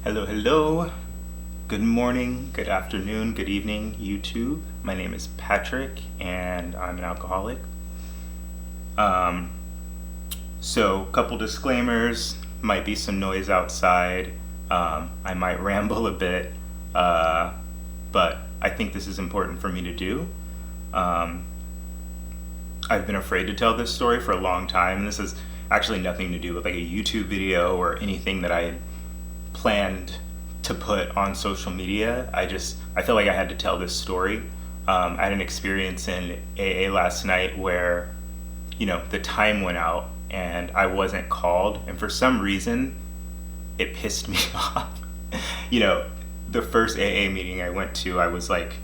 Hello, hello. Good morning, good afternoon, good evening, YouTube. My name is Patrick, and I'm an alcoholic. Um, so, couple disclaimers. Might be some noise outside. I might ramble a bit, but I think this is important for me to do. Um, I've been afraid to tell this story for a long time. This has actually nothing to do with like a YouTube video or anything that I had planned to put on social media. I felt like I had to tell this story. I had an experience in AA last night where, the time went out and I wasn't called, and for some reason, it pissed me off. The first AA meeting I went to, I was like,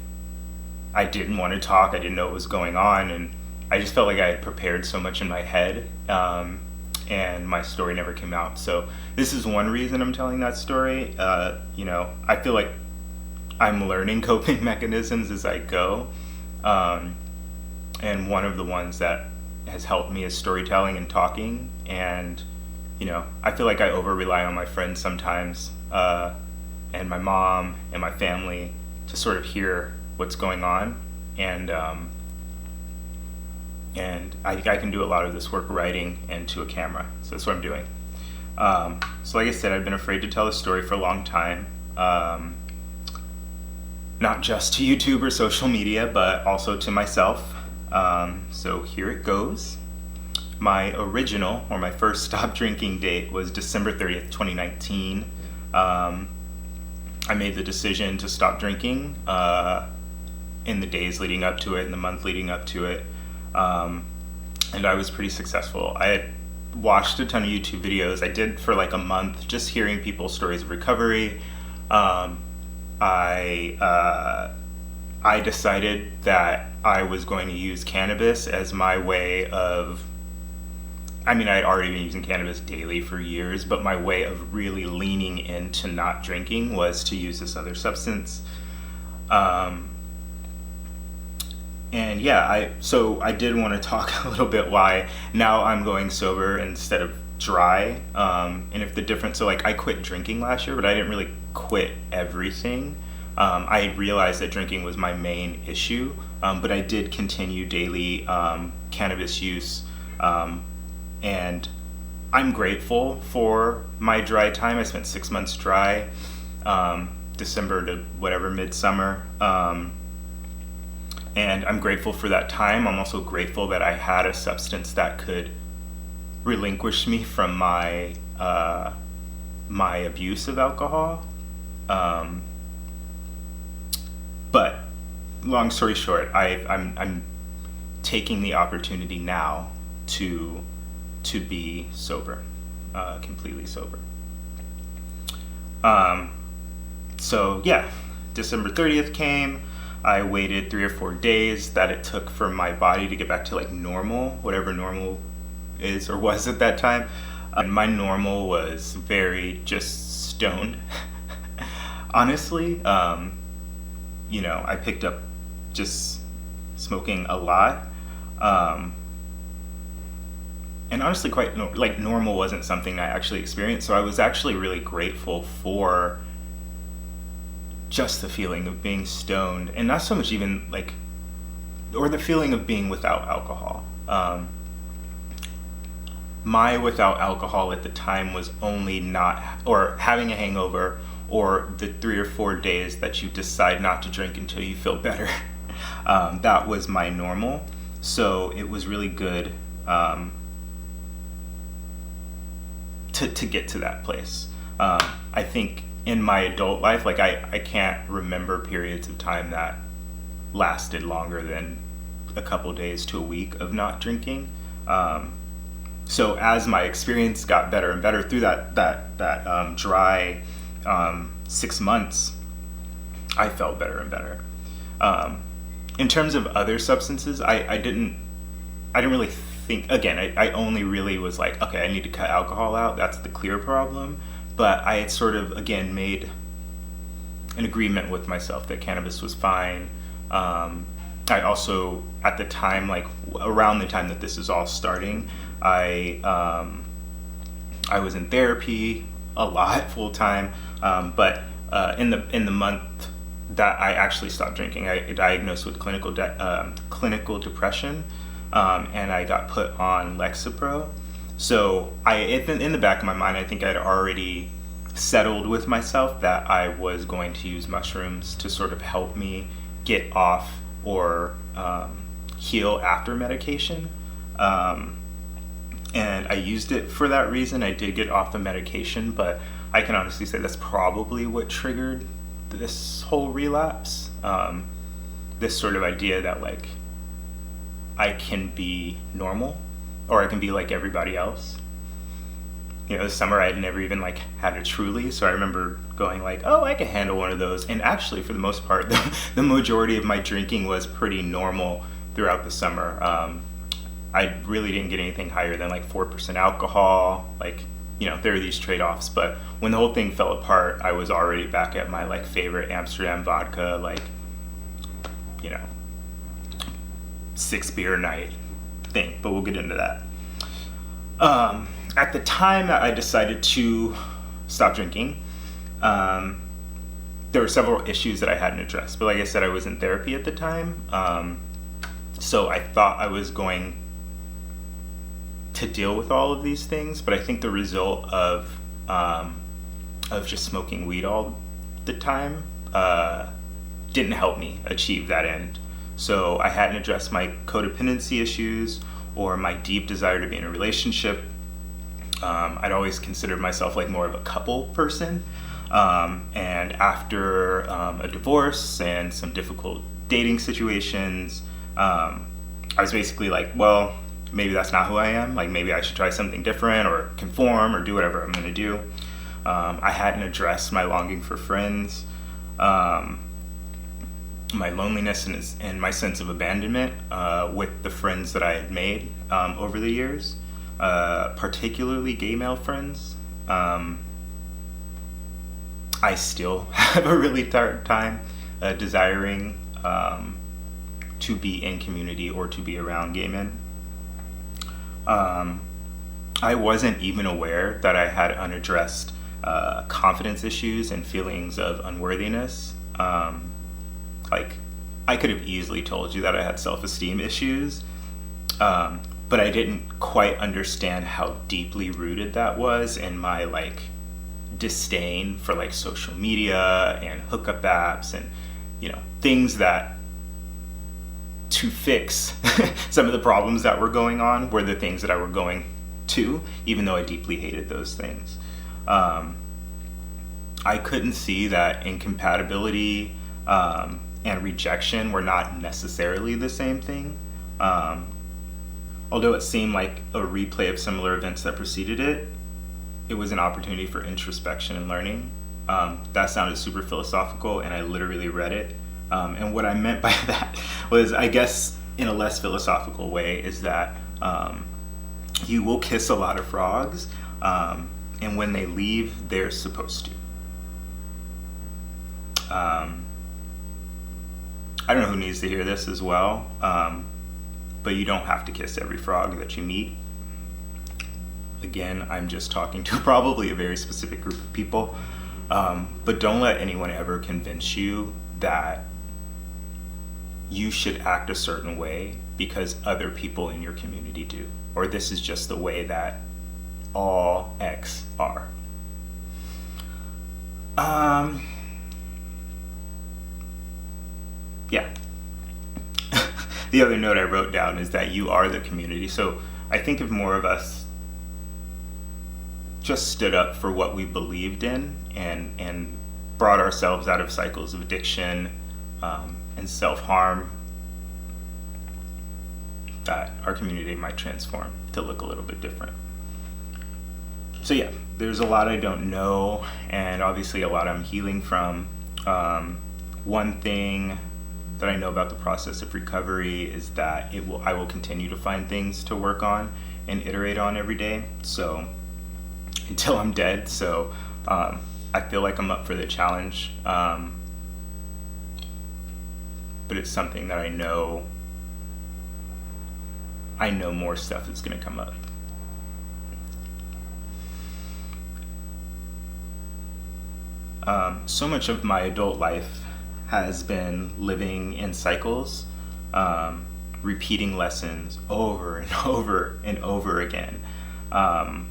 I didn't want to talk. I didn't know what was going on, and I just felt like I had prepared so much in my head, and my story never came out. So this is one reason I'm telling that story. I feel like I'm learning coping mechanisms as I go, and one of the ones that has helped me is storytelling and talking. And I feel like I over rely on my friends sometimes, and my mom and my family to sort of hear what's going on, and I can do a lot of this work writing and to a camera. So that's what I'm doing. So like I said, I've been afraid to tell the story for a long time, not just to YouTube or social media, but also to myself. So here it goes. My original, or my first stop drinking date was December 30th, 2019. I made the decision to stop drinking in the days leading up to it, in the month leading up to it. And I was pretty successful. I had watched a ton of YouTube videos. I did for like a month, just hearing people's stories of recovery. I decided that I was going to use cannabis as my way of, I had already been using cannabis daily for years, but my way of really leaning into not drinking was to use this other substance. And yeah, I did want to talk a little bit why now I'm going sober instead of dry. And if the difference, so like I quit drinking last year, but I didn't really quit everything. I realized that drinking was my main issue, but I did continue daily cannabis use. And I'm grateful for my dry time. I spent 6 months dry, December to whatever, midsummer. And I'm grateful for that time. I'm also grateful that I had a substance that could relinquish me from my my abuse of alcohol. But long story short, I'm taking the opportunity now to be sober, completely sober. So yeah, December 30th came. I waited 3 or 4 days that it took for my body to get back to like normal, whatever normal is or was at that time. And my normal was very just stoned. Honestly, I picked up just smoking a lot. And honestly, quite normal wasn't something I actually experienced. So I was actually really grateful for just the feeling of being stoned, and not so much even or the feeling of being without alcohol. My without alcohol at the time was only not, or having a hangover, or the 3 or 4 days that you decide not to drink until you feel better. That was my normal. So it was really good to get to that place. I think in my adult life, I can't remember periods of time that lasted longer than a couple days to a week of not drinking. So as my experience got better and better through that dry 6 months, I felt better and better. In terms of other substances, I didn't really think, again, I only really was like, okay, I need to cut alcohol out. That's the clear problem. But I had sort of, again, made an agreement with myself that cannabis was fine. I also, at the time, around the time that this is all starting, I was in therapy a lot full time, but in the month that I actually stopped drinking, I got diagnosed with clinical depression, and I got put on Lexapro. So in the back of my mind, I think I'd already settled with myself that I was going to use mushrooms to sort of help me get off or heal after medication. And I used it for that reason. I did get off the medication, but I can honestly say that's probably what triggered this whole relapse. This sort of idea that like I can be normal or I can be like everybody else. This summer I had never even like had a Truly, so I remember going like, oh, I can handle one of those. And actually, for the most part, the majority of my drinking was pretty normal throughout the summer. I really didn't get anything higher than like 4% alcohol. Like, there are these trade-offs, but when the whole thing fell apart, I was already back at my like favorite Amsterdam vodka, like, 6 beer night thing, but we'll get into that. At the time that I decided to stop drinking, there were several issues that I hadn't addressed, but like I said, I was in therapy at the time, so I thought I was going to deal with all of these things, but I think the result of just smoking weed all the time didn't help me achieve that end. So I hadn't addressed my codependency issues or my deep desire to be in a relationship. I'd always considered myself like more of a couple person, and after a divorce and some difficult dating situations, I was basically like, well, maybe that's not who I am. Like, maybe I should try something different or conform or do whatever I'm gonna do. I hadn't addressed my longing for friends, my loneliness and my sense of abandonment with the friends that I had made over the years, particularly gay male friends. I still have a really hard time desiring to be in community or to be around gay men. I wasn't even aware that I had unaddressed confidence issues and feelings of unworthiness. Like, I could have easily told you that I had self-esteem issues, but I didn't quite understand how deeply rooted that was in my like disdain for like social media and hookup apps and things that, to fix some of the problems that were going on, were the things that I were going to, even though I deeply hated those things. I couldn't see that incompatibility and rejection were not necessarily the same thing. Although it seemed like a replay of similar events that preceded it, it was an opportunity for introspection and learning. That sounded super philosophical, and I literally read it. And what I meant by that was, I guess, in a less philosophical way, is that you will kiss a lot of frogs, and when they leave, they're supposed to. I don't know who needs to hear this as well, but you don't have to kiss every frog that you meet. Again, I'm just talking to probably a very specific group of people, but don't let anyone ever convince you that you should act a certain way because other people in your community do, or this is just the way that all X are. Yeah. The other note I wrote down is that you are the community. So I think if more of us just stood up for what we believed in and brought ourselves out of cycles of addiction and self-harm, that our community might transform to look a little bit different. So yeah, there's a lot I don't know, and obviously a lot I'm healing from. One thing that I know about the process of recovery is that I will continue to find things to work on and iterate on every day. So until I'm dead. So I feel like I'm up for the challenge. But it's something that I know more stuff is going to come up. So much of my adult life has been living in cycles, repeating lessons over and over and over again. Um,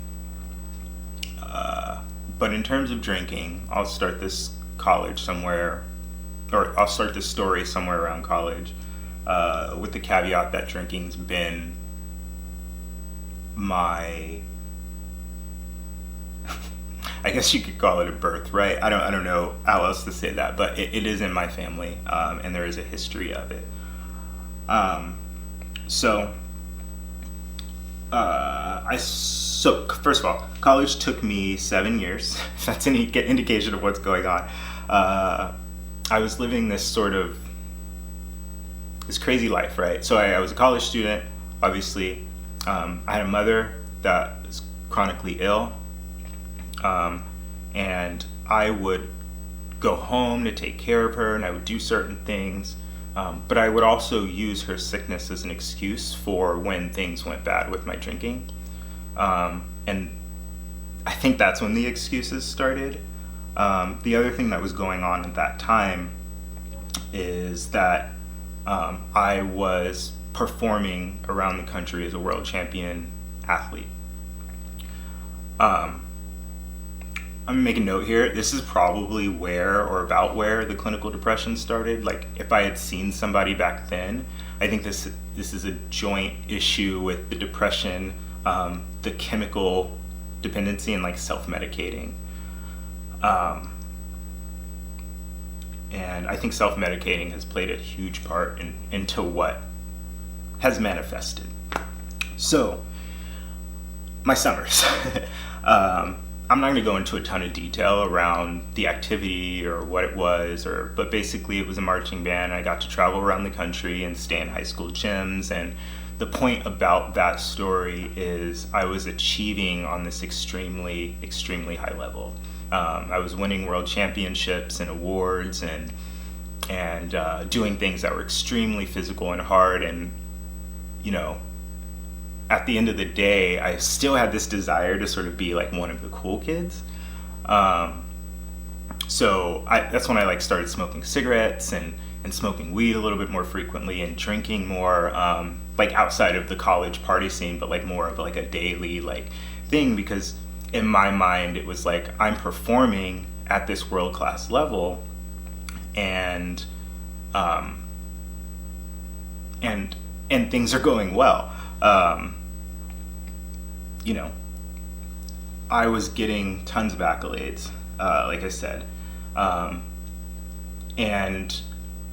but in terms of drinking, I'll start this college somewhere, or I'll start this story somewhere around college, with the caveat that drinking's been my, I guess you could call it a birth, right? I don't know how else to say that, but it is in my family, and there is a history of it. Um, so, so first of all, college took me 7 years. If that's any indication of what's going on. I was living this crazy life, right? So I was a college student, obviously. I had a mother that was chronically ill, and I would go home to take care of her, and I would do certain things, but I would also use her sickness as an excuse for when things went bad with my drinking. And I think that's when the excuses started. The other thing that was going on at that time is that I was performing around the country as a world champion athlete. I'm gonna make a note here. This is probably where or about where the clinical depression started. Like, if I had seen somebody back then, I think this is a joint issue with the depression, the chemical dependency, and like self-medicating. And I think self-medicating has played a huge part into what has manifested. So, my summers. I'm not going to go into a ton of detail around the activity or what it was, but basically it was a marching band. I got to travel around the country and stay in high school gyms. And the point about that story is I was achieving on this extremely, extremely high level. I was winning world championships and awards and doing things that were extremely physical and hard. And, you know, at the end of the day, I still had this desire to sort of be like one of the cool kids. So that's when I like started smoking cigarettes and smoking weed a little bit more frequently and drinking more, like outside of the college party scene, but like more of like a daily like thing, because in my mind it was like I'm performing at this world-class level, and things are going well. You know, I was getting tons of accolades, like I said. And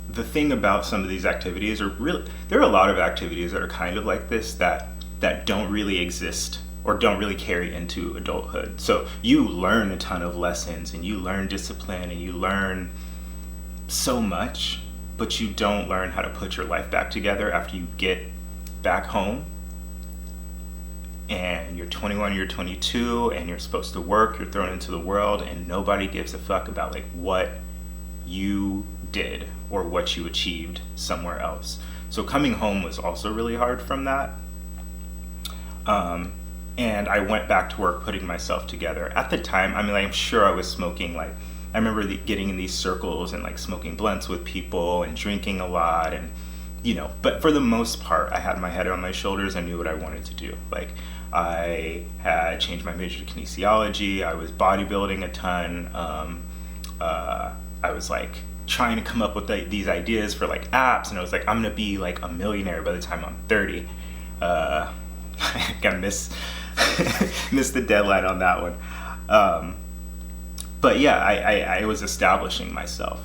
the thing about some of these activities there are a lot of activities that are kind of like this that don't really exist or don't really carry into adulthood. So you learn a ton of lessons and you learn discipline and you learn so much, but you don't learn how to put your life back together after you get back home. And you're 21, you're 22, and you're supposed to work, you're thrown into the world, and nobody gives a fuck about like what you did or what you achieved somewhere else. So coming home was also really hard from that. And I went back to work putting myself together. At the time, I mean, I'm sure I was smoking, like, I remember getting in these circles and like smoking blunts with people and drinking a lot, and you know, but for the most part, I had my head on my shoulders. I knew what I wanted to do. Like, I had changed my major to kinesiology. I was bodybuilding a ton. I was like trying to come up with these ideas for like apps, and I was like, I'm gonna be like a millionaire by the time I'm 30. Gotta miss the deadline on that one. But yeah, I was establishing myself.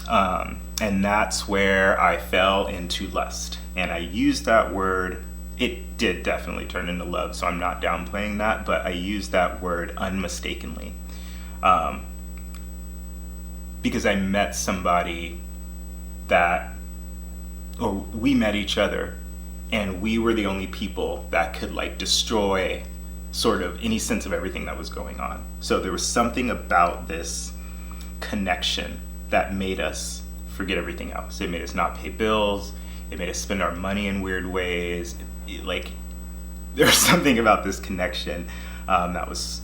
And that's where I fell into lust. And I used that word, it did definitely turn into love, so I'm not downplaying that, but I used that word unmistakably. Because I met somebody we met each other, and we were the only people that could like destroy sort of any sense of everything that was going on. So there was something about this connection that made us forget everything else. It made us not pay bills. It made us spend our money in weird ways. Like, there's something about this connection that was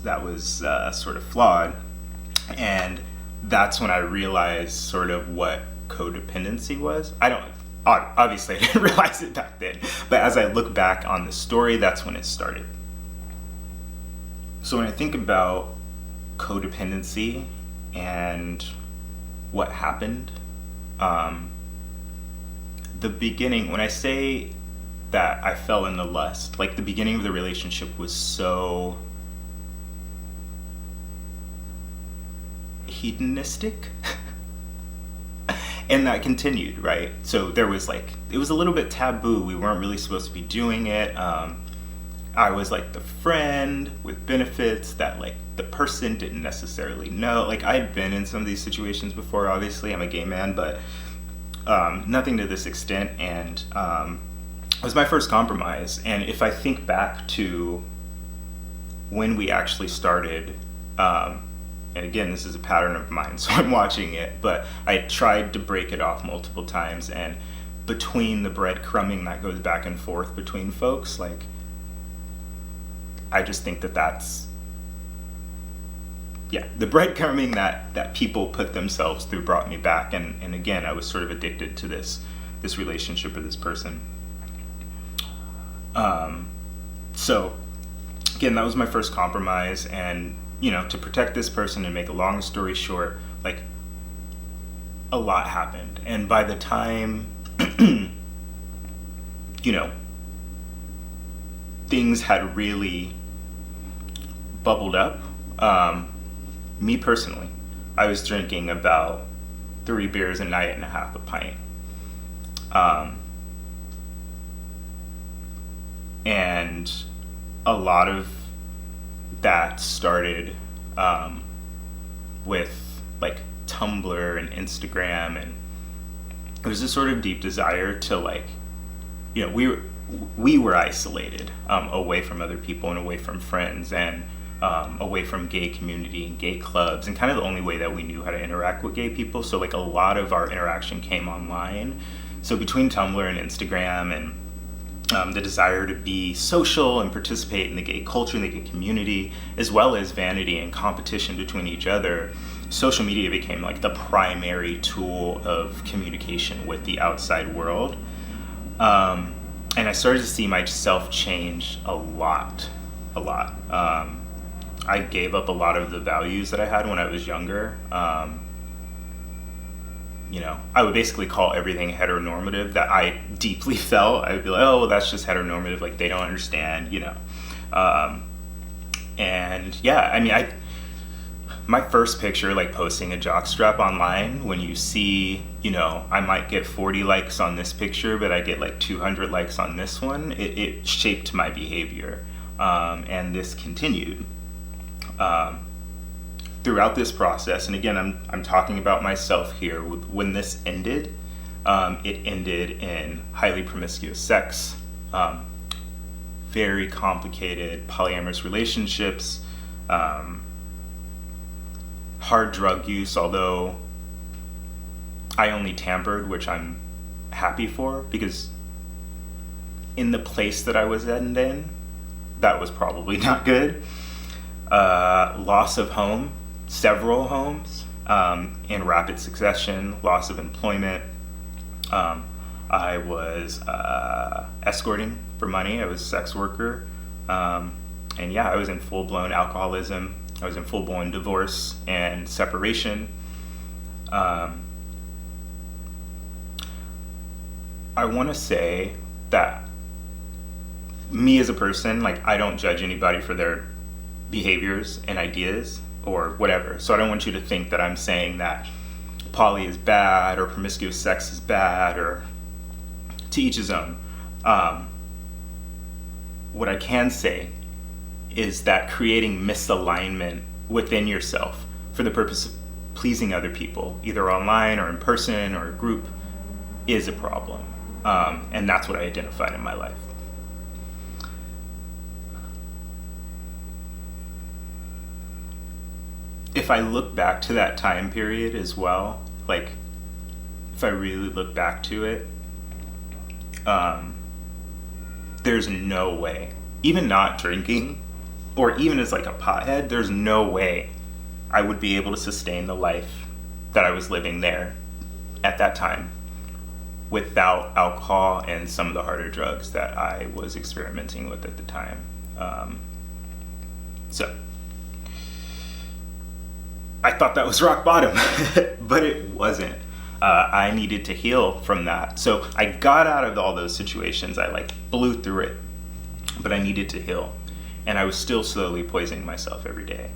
sort of flawed. And that's when I realized sort of what codependency was. Obviously I didn't realize it back then, but as I look back on the story, that's when it started. So when I think about codependency and what happened, the beginning, when I say that I fell into lust, like the beginning of the relationship was so hedonistic. And that continued, right? So there was like, it was a little bit taboo. We weren't really supposed to be doing it. I was like the friend with benefits that like the person didn't necessarily know. Like I had been in some of these situations before, obviously. I'm a gay man, but nothing to this extent. And it was my first compromise. And if I think back to when we actually started, and again, this is a pattern of mine, so I'm watching it, but I tried to break it off multiple times, and between the breadcrumbing that goes back and forth between folks, like, I just think that that's, yeah, the breadcrumbing that people put themselves through brought me back, and again, I was sort of addicted to this relationship with this person. So, again, that was my first compromise, and to protect this person and make a long story short, like, a lot happened. And by the time, things had really bubbled up, me personally, I was drinking about 3 beers a night and a half a pint. And a lot of that started with like Tumblr and Instagram, and it was a sort of deep desire to like, we were isolated away from other people and away from friends, and away from gay community and gay clubs, and kind of the only way that we knew how to interact with gay people. So like a lot of our interaction came online. So between Tumblr and Instagram and the desire to be social and participate in the gay culture and the gay community, as well as vanity and competition between each other, social media became like the primary tool of communication with the outside world. And I started to see myself change a lot. I gave up a lot of the values that I had when I was younger. I would basically call everything heteronormative that I deeply felt. I would be like, oh, well, that's just heteronormative. Like, they don't understand, And yeah, I mean, my first picture, like posting a jockstrap online, when you see, I might get 40 likes on this picture, but I get like 200 likes on this one, it shaped my behavior. And this continued. Throughout this process, and again, I'm talking about myself here. When this ended, it ended in highly promiscuous sex, very complicated polyamorous relationships, hard drug use, although I only tampered, which I'm happy for, because in the place that I was in, that was probably not good. Loss of home. Several homes in rapid succession, loss of employment. I was escorting for money. I was a sex worker. And yeah, I was in full-blown alcoholism. I was in full-blown divorce and separation. I want to say that me as a person, like, I don't judge anybody for their behaviors and ideas or whatever. So I don't want you to think that I'm saying that poly is bad or promiscuous sex is bad, or to each his own. What I can say is that creating misalignment within yourself for the purpose of pleasing other people, either online or in person or a group, is a problem. And that's what I identified in my life. If I look back to that time period as well, like, if I really look back to it, there's no way, even not drinking, or even as like a pothead, there's no way I would be able to sustain the life that I was living there at that time without alcohol and some of the harder drugs that I was experimenting with at the time. So I thought that was rock bottom, but it wasn't. I needed to heal from that. So I got out of all those situations. I like blew through it, but I needed to heal. And I was still slowly poisoning myself every day.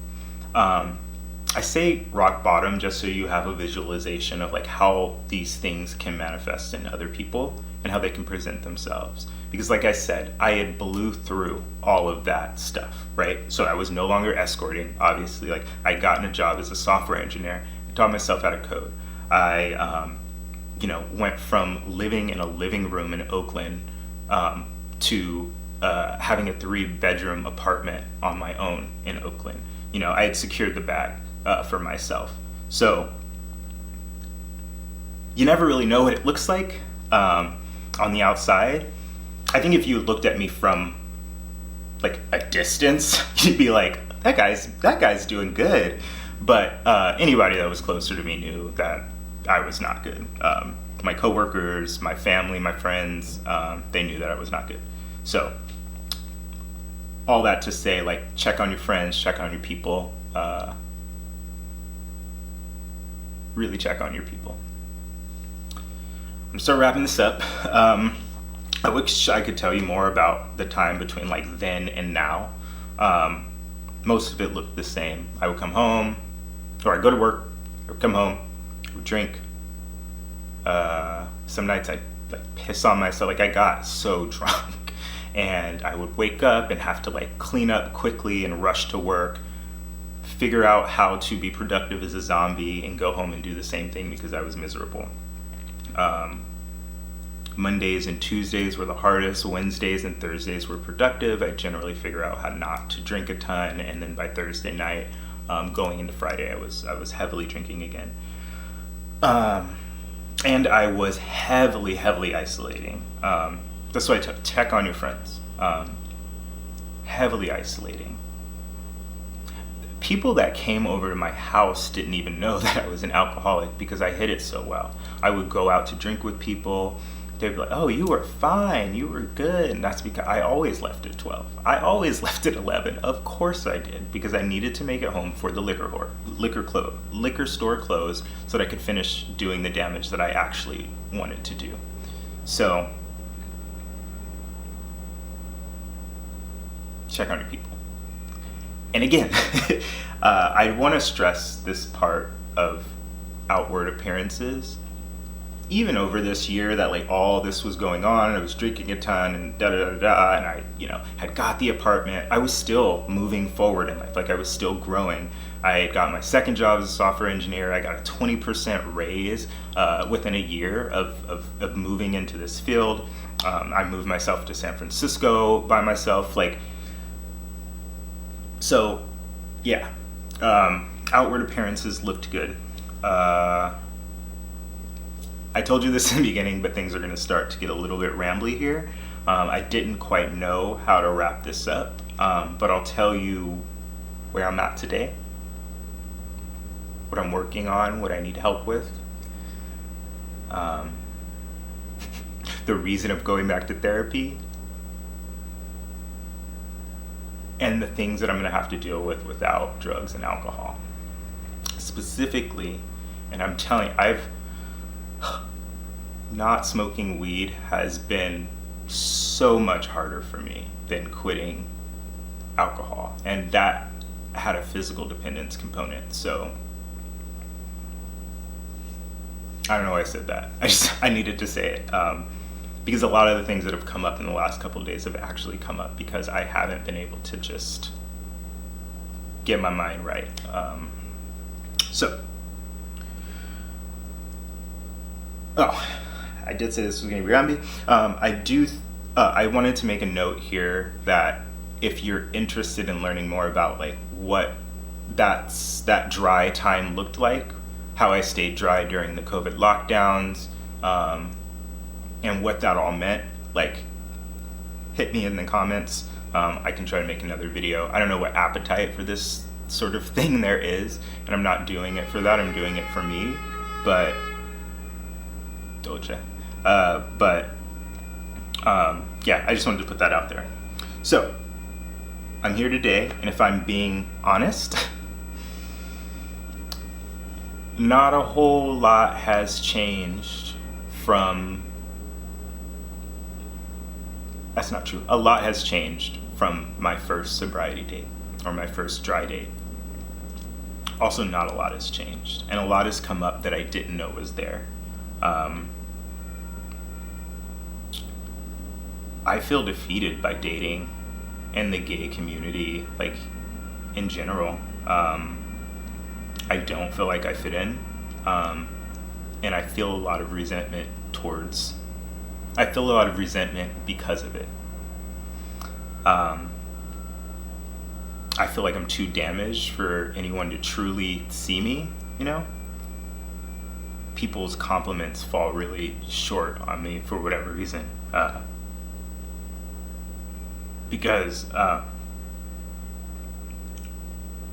I say rock bottom just so you have a visualization of like how these things can manifest in other people and how they can present themselves. Because like I said, I had blew through all of that stuff, right? So I was no longer escorting, obviously. Like I'd gotten a job as a software engineer. I taught myself how to code. I, went from living in a living room in Oakland to having a 3-bedroom apartment on my own in Oakland. I had secured the bag for myself. So you never really know what it looks like on the outside. I think if you looked at me from like a distance, you'd be like, that guy's doing good. But anybody that was closer to me knew that I was not good. My coworkers, my family, my friends, they knew that I was not good. So all that to say, like, check on your friends, check on your people. Really check on your people. I'm gonna start wrapping this up. I wish I could tell you more about the time between like then and now. Most of it looked the same. I would come home, or I'd go to work, I would come home, I would drink. Some nights I'd like piss on myself. Like I got so drunk, and I would wake up and have to like clean up quickly and rush to work, figure out how to be productive as a zombie, and go home and do the same thing because I was miserable. Mondays and Tuesdays were the hardest. Wednesdays and Thursdays were productive. I generally figure out how not to drink a ton, and then by Thursday night, going into Friday, I was heavily drinking again. And I was heavily isolating. That's why I took check on your friends. Heavily isolating. People that came over to my house didn't even know that I was an alcoholic because I hid it so well. I would go out to drink with people. They'd be like, oh, you were fine, you were good. And that's because I always left at 12. I always left at 11. Of course I did, because I needed to make it home for the liquor store close so that I could finish doing the damage that I actually wanted to do. So, check on your people. And again, I want to stress this part of outward appearances. Even over this year that like all this was going on, and I was drinking a ton and and I, had got the apartment, I was still moving forward in life. Like I was still growing. I got my second job as a software engineer. I got a 20% raise within a year of moving into this field. I moved myself to San Francisco by myself. So yeah, outward appearances looked good. I told you this in the beginning, but things are going to start to get a little bit rambly here. I didn't quite know how to wrap this up, but I'll tell you where I'm at today, what I'm working on, what I need help with, the reason of going back to therapy, and the things that I'm going to have to deal with without drugs and alcohol. Specifically, and I'm telling you, not smoking weed has been so much harder for me than quitting alcohol, and that had a physical dependence component. So I don't know why I said that. I needed to say it because a lot of the things that have come up in the last couple of days have actually come up because I haven't been able to just get my mind right. I did say this was going to be rambly. I wanted to make a note here that if you're interested in learning more about like what that dry time looked like, how I stayed dry during the COVID lockdowns, and what that all meant, like hit me in the comments. I can try to make another video. I don't know what appetite for this sort of thing there is, and I'm not doing it for that. I'm doing it for me. But Doja. Yeah, I just wanted to put that out there. So I'm here today, and if I'm being honest, not a whole lot has changed from... That's not true. A lot has changed from my first sobriety date, or my first dry date. Also, not a lot has changed, and a lot has come up that I didn't know was there. I feel defeated by dating and the gay community, like, in general. I don't feel like I fit in, and I feel a lot of resentment because of it. I feel like I'm too damaged for anyone to truly see me, you know? People's compliments fall really short on me for whatever reason. Because I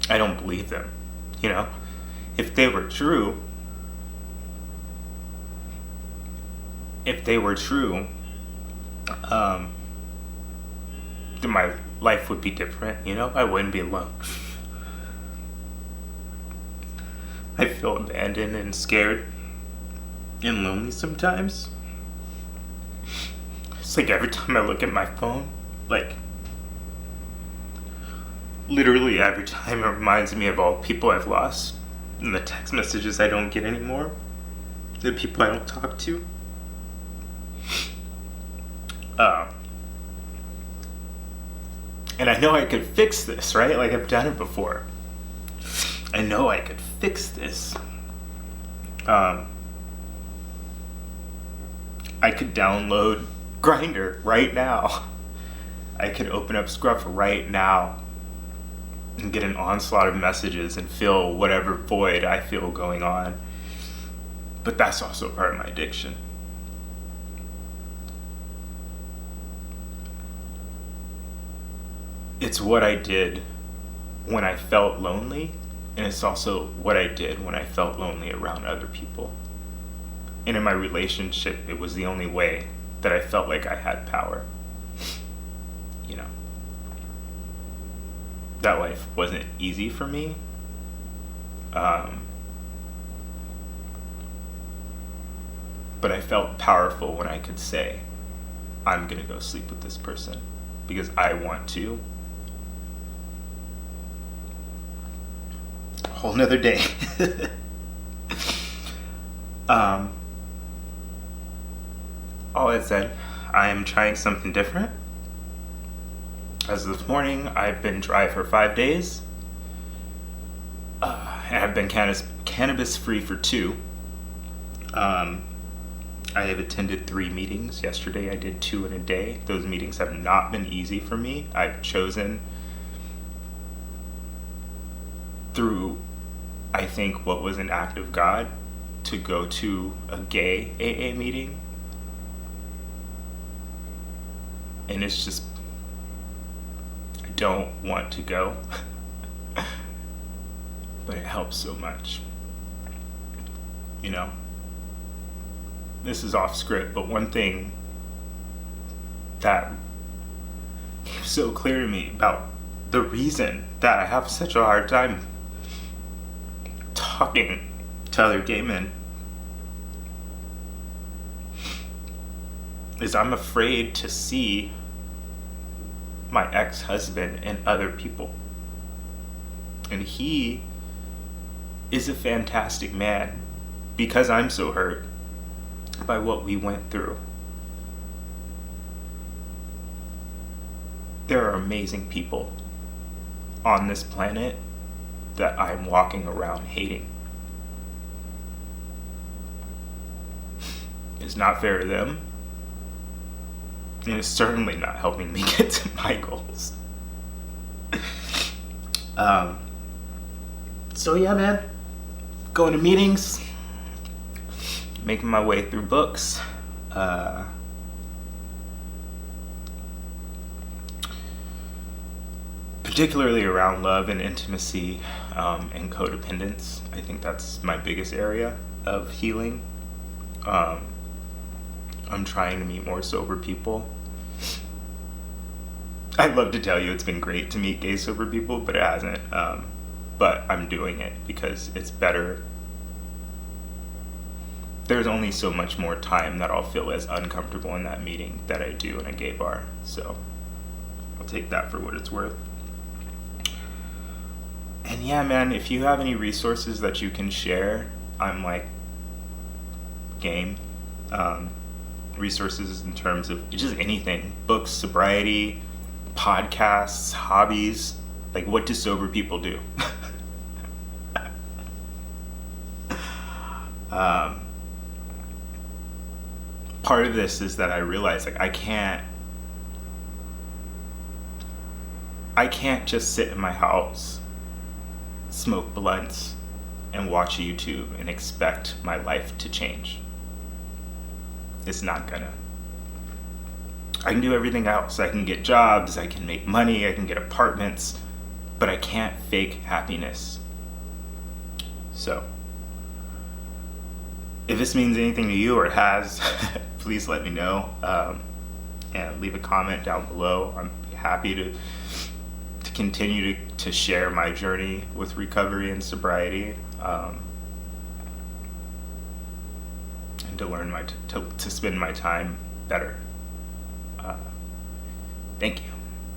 don't believe them, you know? If they were true, then my life would be different, you know? I wouldn't be alone. I feel abandoned and scared and lonely sometimes. It's like every time I look at my phone, like, literally every time it reminds me of all the people I've lost and the text messages I don't get anymore, the people I don't talk to. And I know I could fix this, right? Like, I've done it before. I know I could fix this. I could download Grindr right now. I could open up Scruff right now and get an onslaught of messages and fill whatever void I feel going on. But that's also part of my addiction. It's what I did when I felt lonely, and it's also what I did when I felt lonely around other people. And in my relationship, it was the only way that I felt like I had power. You know, that life wasn't easy for me. But I felt powerful when I could say, I'm gonna go sleep with this person because I want to. A whole nother day. All that said, I am trying something different. As of this morning, I've been dry for 5 days. And I've been cannabis free for 2. I have attended 3 meetings. Yesterday I did 2 in a day. Those meetings have not been easy for me. I've chosen, through, I think, what was an act of God, to go to a gay AA meeting. And it's just, I don't want to go. But it helps so much. You know? This is off script, but one thing that came so clear to me about the reason that I have such a hard time talking to other gay men is I'm afraid to see my ex-husband and other people. And he is a fantastic man because I'm so hurt by what we went through. There are amazing people on this planet that I'm walking around hating. It's not fair to them, and it's certainly not helping me get to my goals. So yeah, man, going to meetings, making my way through books, particularly around love and intimacy, and codependence. I think that's my biggest area of healing. Um, I'm trying to meet more sober people. I'd love to tell you it's been great to meet gay sober people, but it hasn't. But I'm doing it because it's better. There's only so much more time that I'll feel as uncomfortable in that meeting that I do in a gay bar. So I'll take that for what it's worth. And yeah, man, if you have any resources that you can share, I'm like game. Resources in terms of just anything, books, sobriety, podcasts, hobbies. Like, what do sober people do? Part of this is that I realize, like, I can't just sit in my house, smoke blunts, and watch YouTube and expect my life to change. It's not gonna. I can do everything else. I can get jobs, I can make money, I can get apartments, but I can't fake happiness. So, if this means anything to you, or it has, please let me know, and leave a comment down below. I'm happy to continue to share my journey with recovery and sobriety, and to learn to spend my time better. Thank you.